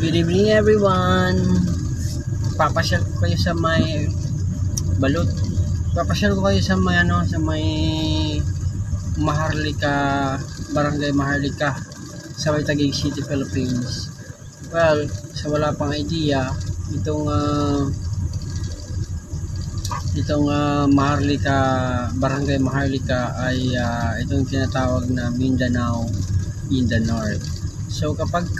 Good evening everyone. Papasyal ko kayo sa may Balot. Papasyal ko kayo sa may sa may Maharlika, Barangay Maharlika sa may Taguig City, Philippines. Well, sa wala pang idea, itong Maharlika, Barangay Maharlika ay itong tinatawag na Mindanao in the North. So kapag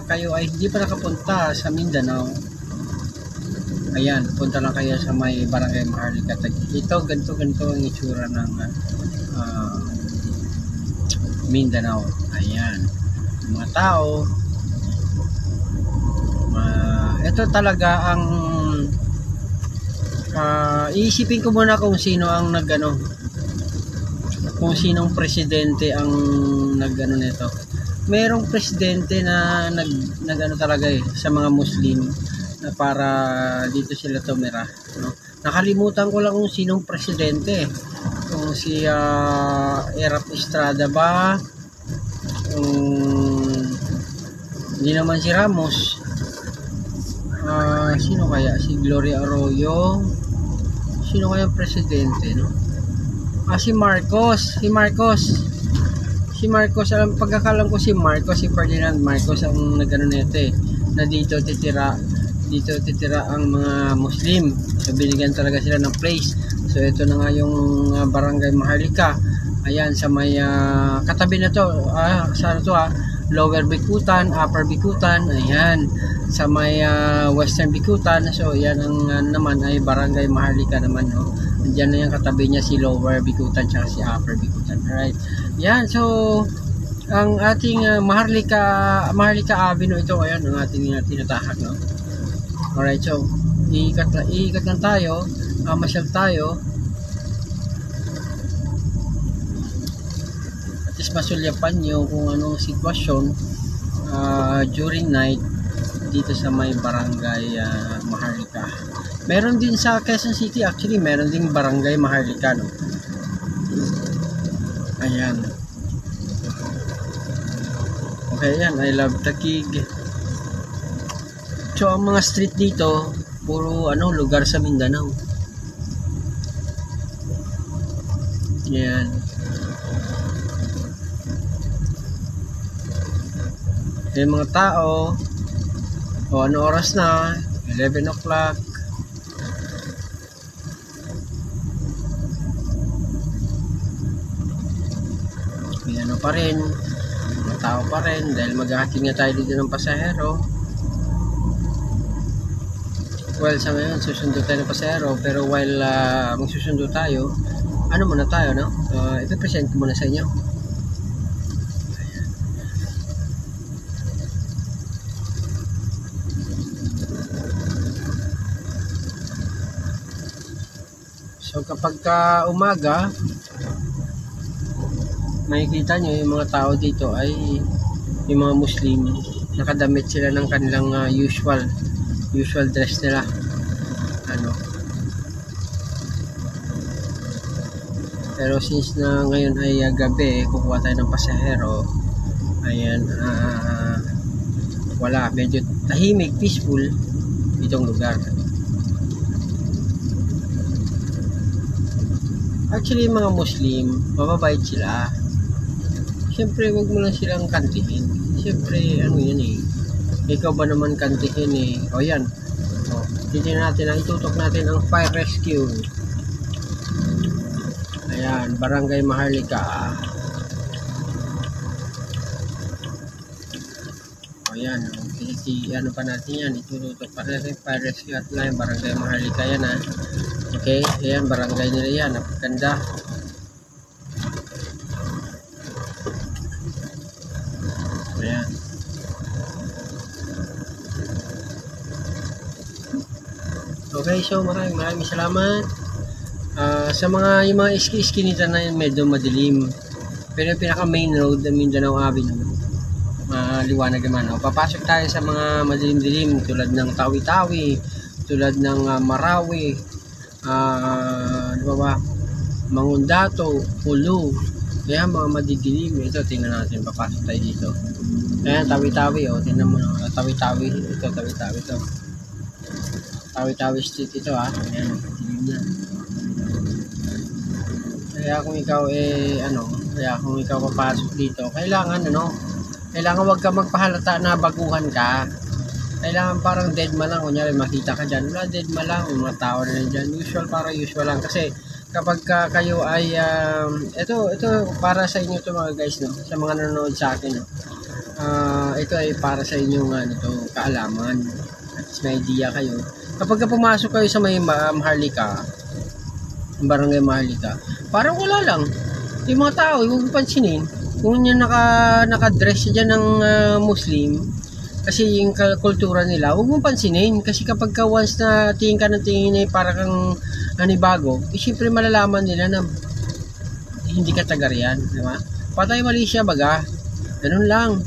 kayo ay hindi pa nakapunta sa Mindanao, ayan, punta lang kayo sa may Barangay Maharlika. Ito, ganito ang itsura ng Mindanao. Ayan, mga tao. Ito talaga ang iisipin ko muna kung sino ang kung sinong presidente ang nito. Merong presidente na nagano talaga sa mga Muslim na para dito sila tumira, no? Nakalimutan ko lang kung sinong presidente, kung si Erap Estrada ba, hindi naman si Ramos, sino kaya, si Gloria Arroyo, sino kaya ang presidente, no? Si Marcos, alam, pagkakalam ko si Ferdinand Marcos ang nagano nito na dito titira ang mga Muslim. So binigyan talaga sila ng place. So ito na nga yung Barangay Maharlika. Ayan, sa may katabi na to, Lower Bikutan, Upper Bikutan. Ayan, sa may Western Bikutan. So yan ang naman ay Barangay Maharlika naman, no? Diyan na yung katabi niya si Lower Bikutan at si Upper Bikutan. Alright. Yan, so ang ating Maharlika Avenue ito, ayan ang ating tinatahak, no? Alright, so iikat lang tayo, masyal tayo. At least masulyapan nyo kung anong sitwasyon during night dito sa may Barangay Maharlika. Meron din sa Quezon City, actually meron ding Barangay Maharlika, no? Ayan. Okay, yan, I love Taguig. So ang mga street dito puro lugar sa Mindanao. Yan. Yung mga tao, ano oras na? 11 o'clock. May pa rin, mga tao pa rin dahil maghahatid nga tayo dito ng pasahero. Well, sa ngayon susundo tayo ng pasahero, pero while magsusundo tayo, muna tayo, no? Ipipresent ko muna sa inyo. So kapag umaga, makikita nyo yung mga tao dito ay yung mga Muslim, nakadamit sila ng kanilang usual dress nila, pero since na ngayon ay gabi, kukuha tayo ng pasahero. Ayan, wala, medyo tahimik, peaceful itong lugar. Actually, mga Muslim, mababait sila. Siyempre, wag mo lang silang kantihin. Siyempre, yan ikaw ba naman kantihin O yan. Titignan natin, itutok natin ang fire rescue. Ayan, Barangay Maharlika. Ayan, pa natin yan. Itutok pa natin fire rescue at lang Barangay Maharlika yan, Okay, ayan, barangay nila yan. Napaganda. Ayan. Okay, so maraming salamat. Sa yung mga iski-iski nito na medyo madilim. Pero yung pinaka main road, Mindanao Avenue, liwanag naman. Papasok tayo sa mga madilim-dilim tulad ng Tawi-Tawi, tulad ng Marawi, Mangundato, Ulu, Kaya mga madidilim. Ito, tingnan natin. Papasok tayo dito. Ayan, tawi-tawi. O, tingnan mo. Tawi-tawi. Ito, tawi-tawi ito. Tawi-tawi street ito ha. Ayan, dilim na. Kaya kung ikaw kaya kung ikaw papasok dito, kailangan wag ka magpahalata na baguhan ka. Kailangan parang deadma lang. Kunyari makita ka dyan, wala, deadma lang, may mga tao na dyan, usual lang. Kasi kapag kayo ay ito para sa inyo to mga guys, no, sa mga nanonood sa akin, no. Ito ay para sa inyong kaalaman, at may idea kayo kapag pumasok kayo sa may Maharlika, barangay Maharlika, parang wala lang yung mga tao. Huwag pansinin kung yan nakadress dyan ng Muslim, kasi yung kultura nila, huwag mong pansinin. Kasi kapag once na tingin ka ng tingin para kang bago, siyempre malalaman nila na hindi ka taga riyan, di ba? Patay mali siya baga, ganun lang.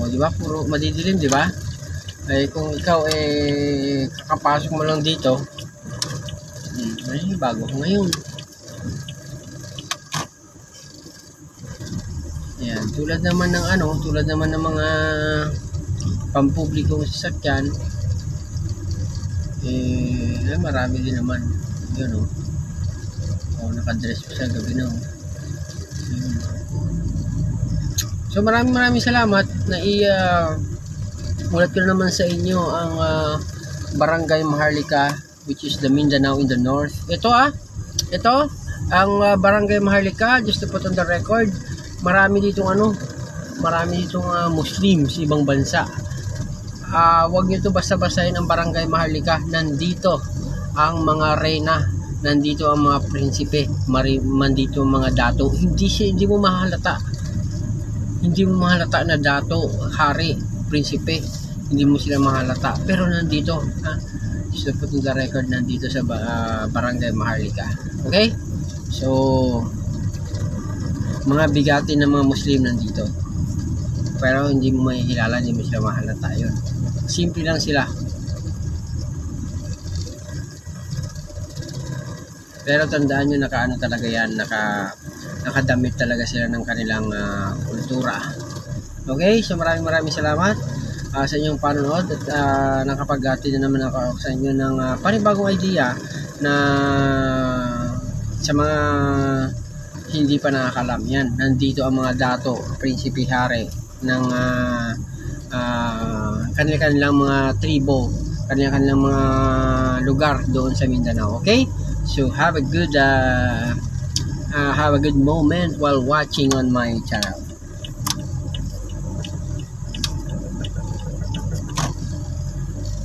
O, di ba, puro madidilim, di ba? Ay kung ikaw kakapasok mo lang dito, ay bago ko ngayon. Ayan, tulad naman ng mga pampublikong sasakyan, marami din naman. Yun nakadress pa siya gabi na. So maraming salamat na ulat ko naman sa inyo ang Barangay Maharlika, which is the Mindanao in the north. Ito ang Barangay Maharlika, just to put on the record. Marami ditong Muslim sa ibang bansa. Wag niyo to basta-basahin ang Barangay Maharlika. Nandito ang mga reyna, nandito ang mga prinsipe, nandito ang mga dato. Hindi mo mahalata na dato, hari, prinsipe. Hindi mo sila mahalata, pero nandito, so put in the record, nandito sa Barangay Maharlika. Okay, so mga bigati ng mga Muslim nandito, pero hindi mo mahihilala, hindi mo sila mahalata. Yun, simple lang sila, pero tandaan nyo, talaga yan, nakadamit talaga sila ng kanilang kultura. Okay, so maraming salamat sa inyong panonood, at nakapagati na naman ako sa inyo ng panibagong idea na sa mga hindi pa nakakalam. Yan, nandito ang mga dato, prinsipe, hari ng kanilang mga tribo, kanilang mga lugar doon sa Mindanao. Okay, so have a good moment while watching on my channel.